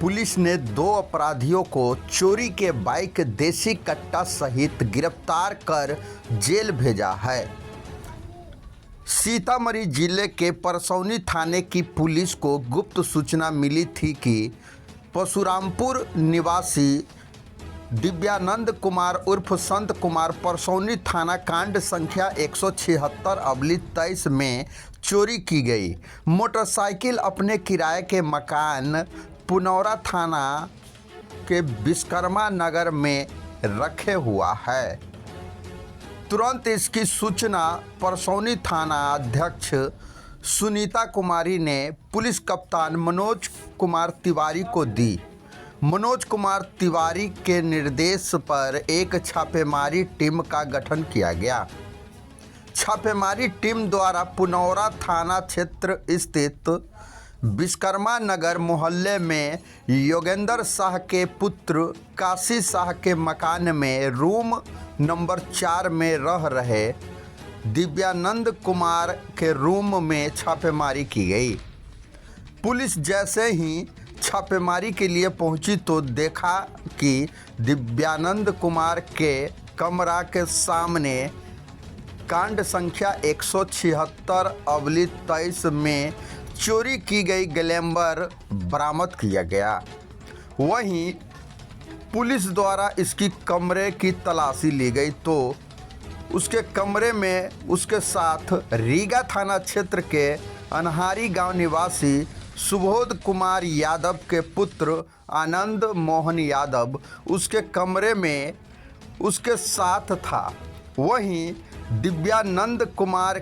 Police ने 2 अपराधियों को चोरी के बाइक, देसी कट्टा सहित गिरफ्तार कर जेल भेजा है। सीतामढ़ी जिले के परसौनी थाने की पुलिस को गुप्त सूचना मिली थी कि परशुरामपुर निवासी दिव्यानंद कुमार उर्फ संत कुमार परसौनी थाना कांड संख्या 176/23 में चोरी की गई मोटरसाइकिल अपने किराए के मकान पुनौरा थाना के विश्वकर्मा नगर में रखे हुआ है। तुरंत इसकी सूचना परसौनी थाना अध्यक्ष सुनीता कुमारी ने पुलिस कप्तान मनोज कुमार तिवारी को दी। मनोज कुमार तिवारी के निर्देश पर एक छापेमारी टीम का गठन किया गया। छापेमारी टीम द्वारा पुनौरा थाना क्षेत्र स्थित विश्वकर्मा नगर मोहल्ले में योगेंद्र शाह के पुत्र काशी शाह के मकान में रूम नंबर 4 में रह रहे दिव्यानंद कुमार के रूम में छापेमारी की गई। पुलिस जैसे ही छापेमारी के लिए पहुंची तो देखा कि दिव्यानंद कुमार के कमरा के सामने कांड संख्या 176/23 में चोरी की गई ग्लैमर बरामद किया गया। वहीं पुलिस द्वारा इसकी कमरे की तलाशी ली गई तो उसके कमरे में उसके साथ रीगा थाना क्षेत्र के अनहारी गांव निवासी सुबोध कुमार यादव के पुत्र आनंद मोहन यादव उसके कमरे में उसके साथ था। वहीं दिव्यानंद कुमार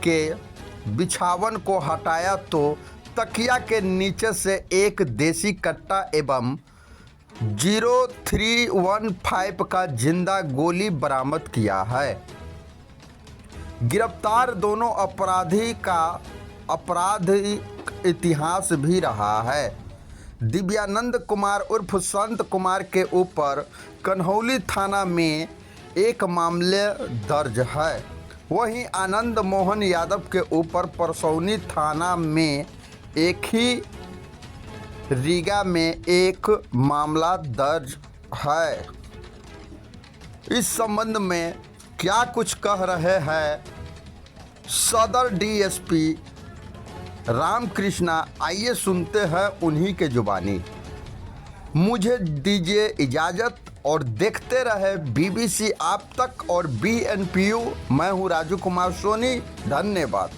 के बिछावन को हटाया तो तकिया के नीचे से एक देसी कट्टा एवं 0315 का जिंदा गोली बरामद किया है। गिरफ्तार दोनों अपराधी का आपराधिक इतिहास भी रहा है। दिव्यानंद कुमार उर्फ संत कुमार के ऊपर कन्हौली थाना में एक मामले दर्ज है। वहीं आनंद मोहन यादव के ऊपर परसौनी थाना में एक ही रीगा में एक मामला दर्ज है। इस संबंध में क्या कुछ कह रहे हैं सदर डीएसपी रामकृष्णा, आइए सुनते हैं उन्हीं के जुबानी। मुझे दीजिए इजाज़त और देखते रहे बीबीसी आप तक और BNPU। मैं हूँ राजू कुमार सोनी, धन्यवाद।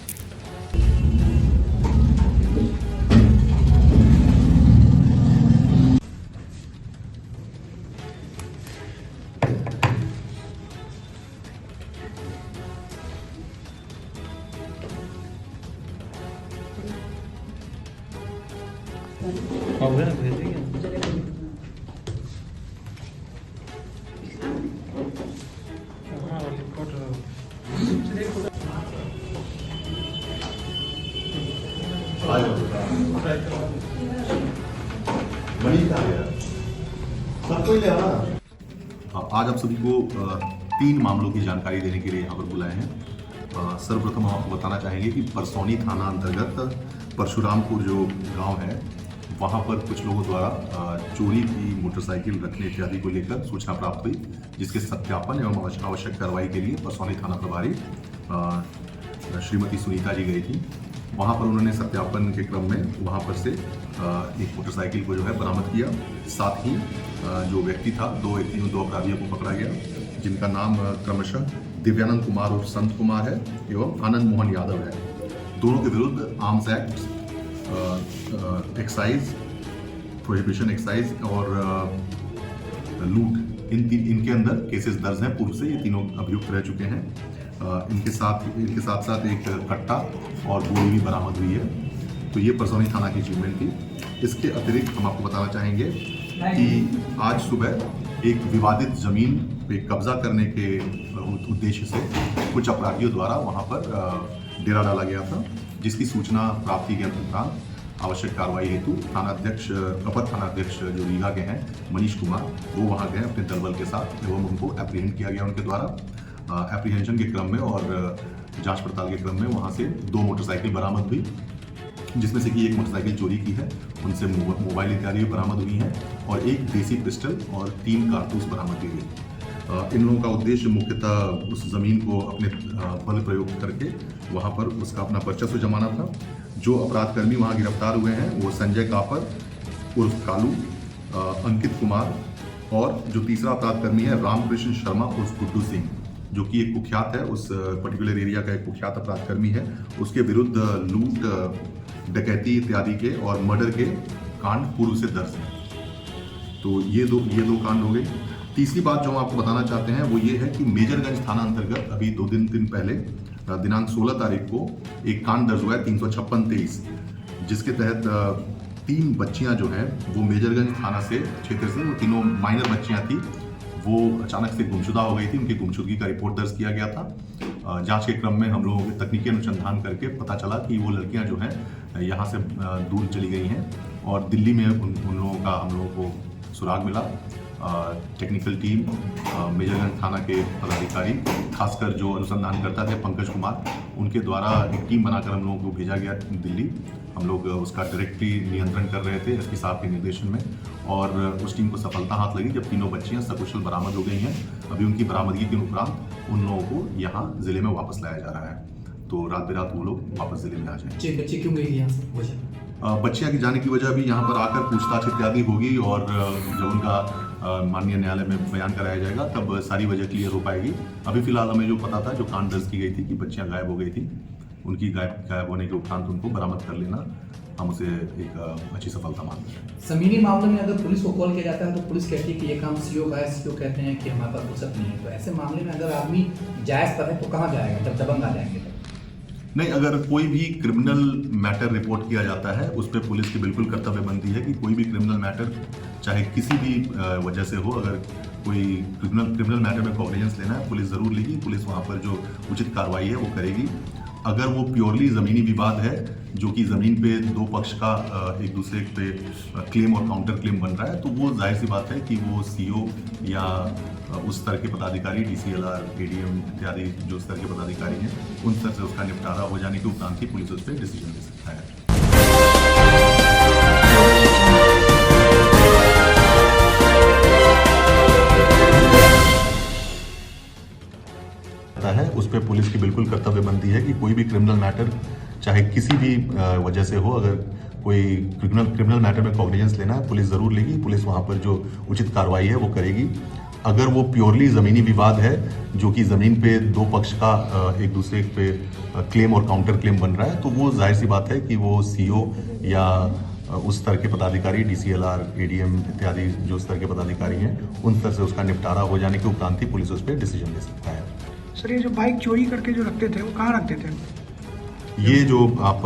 आज आप सभी को 3 मामलों की जानकारी देने के लिए यहाँ पर बुलाए हैं। सर्वप्रथम हम आपको बताना चाहेंगे कि परसौनी थाना अंतर्गत परशुरामपुर जो गांव है वहाँ पर कुछ लोगों द्वारा चोरी की मोटरसाइकिल रखने इत्यादि को लेकर सूचना प्राप्त हुई, जिसके सत्यापन एवं आवश्यक कार्रवाई के लिए परसौनी थाना प्रभारी श्रीमती सुनीता जी गई थी। वहाँ पर उन्होंने सत्यापन के क्रम में वहाँ पर से एक मोटरसाइकिल को जो है बरामद किया। साथ ही जो व्यक्ति था, 2 अपराधियों को पकड़ा गया, जिनका नाम क्रमशः दिव्यानंद कुमार और संत कुमार है एवं आनंद मोहन यादव है। दोनों के विरुद्ध arms act, excise, prohibition excise और लूट, इनके अंदर केसेस दर्ज हैं। पूर्व से ये तीनों अभियुक्त रह चुके हैं। इनके साथ साथ एक कट्टा और गोली भी बरामद हुई है। तो ये परसौनी थाना की अचीवमेंट थी। इसके अतिरिक्त हम आपको बताना चाहेंगे कि आज सुबह एक विवादित जमीन पे कब्जा करने के उद्देश्य से कुछ अपराधियों द्वारा वहाँ पर डेरा डाला गया था, जिसकी सूचना प्राप्ति के अनुसार आवश्यक कार्रवाई हेतु अपर थाना अध्यक्ष जो रीगा के हैं मनीष कुमार, वो वहाँ गए अपने दलबल के साथ एवं उनको एप्रीहेंड किया गया उनके द्वारा। एप्रीहेंशन के क्रम में और जांच पड़ताल के क्रम में वहाँ से 2 मोटरसाइकिल बरामद हुई, जिसमें से कि एक मोटरसाइकिल चोरी की है उनसे मोबाइल इत्यादि बरामद हुई हैं और एक देसी पिस्टल और 3 कारतूस बरामद की गई। इन लोगों का उद्देश्य मुख्यतः उस ज़मीन को अपने बल प्रयोग करके वहाँ पर उसका अपना वर्चस्व जमाना था। जो अपराधकर्मी वहाँ गिरफ्तार हुए हैं वो संजय कापर उर्फ कालू, अंकित कुमार और जो तीसरा अपराधकर्मी है रामकृष्ण शर्मा उर्फ गुड्डू सिंह, जो कि एक कुख्यात है, उस पर्टिकुलर एरिया का एक कुख्यात अपराधकर्मी है। उसके विरुद्ध लूट, डकैती इत्यादि के और मर्डर के कांड पूर्व से दर्ज हैं। तो ये दो कांड हो गए। तीसरी बात जो हम आपको बताना चाहते हैं वो ये है कि मेजरगंज थाना अंतर्गत अभी 2 दिन पहले दिनांक 16 तारीख को एक कांड दर्ज हुआ है 356-23, जिसके तहत 3 बच्चियां जो हैं वो मेजरगंज थाना से क्षेत्र से, वो तीनों माइनर बच्चियां थी, वो अचानक से गुमशुदा हो गई थी। उनकी गुमशुदगी का रिपोर्ट दर्ज किया गया था। जांच के क्रम में हम लोगों के तकनीकी अनुसंधान करके पता चला कि वो लड़कियां जो हैं यहाँ से दूर चली गई हैं और दिल्ली में उन लोगों का हम लोगों को सुराग मिला। टेक्निकल टीम, मेजरगंज थाना के पदाधिकारी, खासकर जो अनुसंधान करता थे पंकज कुमार, उनके द्वारा एक टीम बनाकर हम लोगों को भेजा गया दिल्ली। हम लोग उसका डायरेक्टली नियंत्रण कर रहे थे एसपी साहब के निर्देशन में और उस टीम को सफलता हाथ लगी जब तीनों बच्चियां सकुशल बरामद हो गई हैं। अभी उनकी बरामदगी के उपरांत उन लोगों को यहाँ जिले में वापस लाया जा रहा है। तो रात बेरात वो लोग वापस जिले में आ जाएंगे। बच्चे क्यों गई यहाँ से? बच्चियां की जाने की वजह भी यहाँ पर आकर पूछताछ इत्यादि होगी और जब उनका माननीय न्यायालय में बयान कराया जाएगा तब सारी वजह क्लियर हो पाएगी। अभी फिलहाल हमें जो पता था, जो कांड दर्ज की गई थी कि बच्चियां गायब हो गई थी, उनकी गायब होने के उपरांत उनको बरामद कर लेना हम उसे एक अच्छी सफलता मानते हैं। जमीनी मामले में अगर पुलिस को कॉल किया जाता है तो पुलिस कहती है कि ये काम सीओ का है, सीओ कहते हैं कि हमारे पास फुर्सत नहीं है। तो ऐसे मामले में अगर आदमी जायज़ पर है तो कहाँ जाएगा जब दबंग आ जाएंगे? नहीं, अगर कोई भी क्रिमिनल मैटर रिपोर्ट किया जाता है उस पर पुलिस की बिल्कुल कर्तव्य बनती है कि कोई भी क्रिमिनल मैटर चाहे किसी भी वजह से हो, अगर कोई क्रिमिनल मैटर में कॉग्निजेंस लेना है पुलिस ज़रूर लेगी। पुलिस वहाँ पर जो उचित कार्रवाई है वो करेगी। अगर वो प्योरली ज़मीनी विवाद है जो कि ज़मीन पे 2 पक्ष का एक दूसरे पे क्लेम और काउंटर क्लेम बन रहा है, तो वो जाहिर सी बात है कि वो सीओ या उस स्तर के पदाधिकारी, डीसीएलआर, एडीएम इत्यादि जो स्तर के पदाधिकारी हैं, उन स्तर से उसका निपटारा हो जाने के उपरांत ही पुलिस उस पर डिसीजन ले सकता है। उस पर पुलिस की बिल्कुल कर्तव्य बनती है कि कोई भी क्रिमिनल मैटर चाहे किसी भी वजह से हो, अगर कोई क्रिमिनल मैटर में कॉग्निजेंस लेना है पुलिस ज़रूर लेगी। पुलिस वहाँ पर जो उचित कार्रवाई है वो करेगी। अगर वो प्योरली ज़मीनी विवाद है जो कि ज़मीन पे 2 पक्ष का एक दूसरे पे क्लेम और काउंटर क्लेम बन रहा है, तो वो जाहिर सी बात है कि वो सीओ या उस स्तर के पदाधिकारी, डीसीएलआर, एडीएम इत्यादि जो स्तर के पदाधिकारी हैं, उन स्तर से उसका निपटारा हो जाने के उपरांत ही पुलिस उस पर डिसीजन ले सकता है। सर, ये जो बाइक चोरी करके जो रखते थे वो कहाँ रखते थे? ये जो आप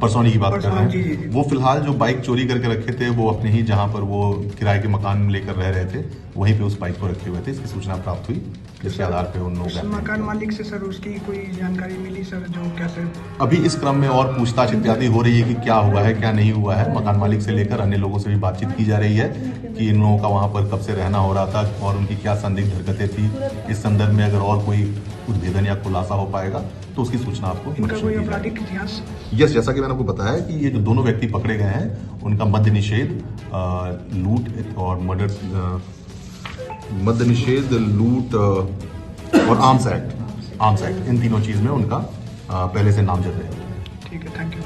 परसौनी की बात कर रहे हैं, वो फिलहाल जो बाइक चोरी करके रखे थे वो अपने ही जहाँ पर वो किराए के मकान लेकर रह रहे थे वहीं पे उस बाइक को रखे हुए थे। इसकी सूचना प्राप्त हुई, जिसके आधार पे उन लोगों को मकान मालिक से सर उसकी कोई जानकारी मिली सर? जो कैसे अभी इस क्रम में और पूछताछ इत्यादि हो रही है कि क्या हुआ है क्या नहीं हुआ है। मकान मालिक से लेकर अन्य लोगों से भी बातचीत की जा रही है कि इन लोगों का वहाँ पर कब से रहना हो रहा था और उनकी क्या संदिग्ध हरकतें थी। इस संदर्भ में अगर और कोई उद्भेदन या खुलासा हो पाएगा तो उसकी सूचना आपको इनका कोई आपराधिक इतिहास? यस, जैसा कि मैंने आपको बताया कि ये जो दोनों व्यक्ति पकड़े गए हैं उनका मद्य निषेध, लूट और मर्डर, मद्य निषेध, लूट और आर्म्स एक्ट, इन तीनों चीज में उनका पहले से नामजद है। ठीक है, थैंक यू।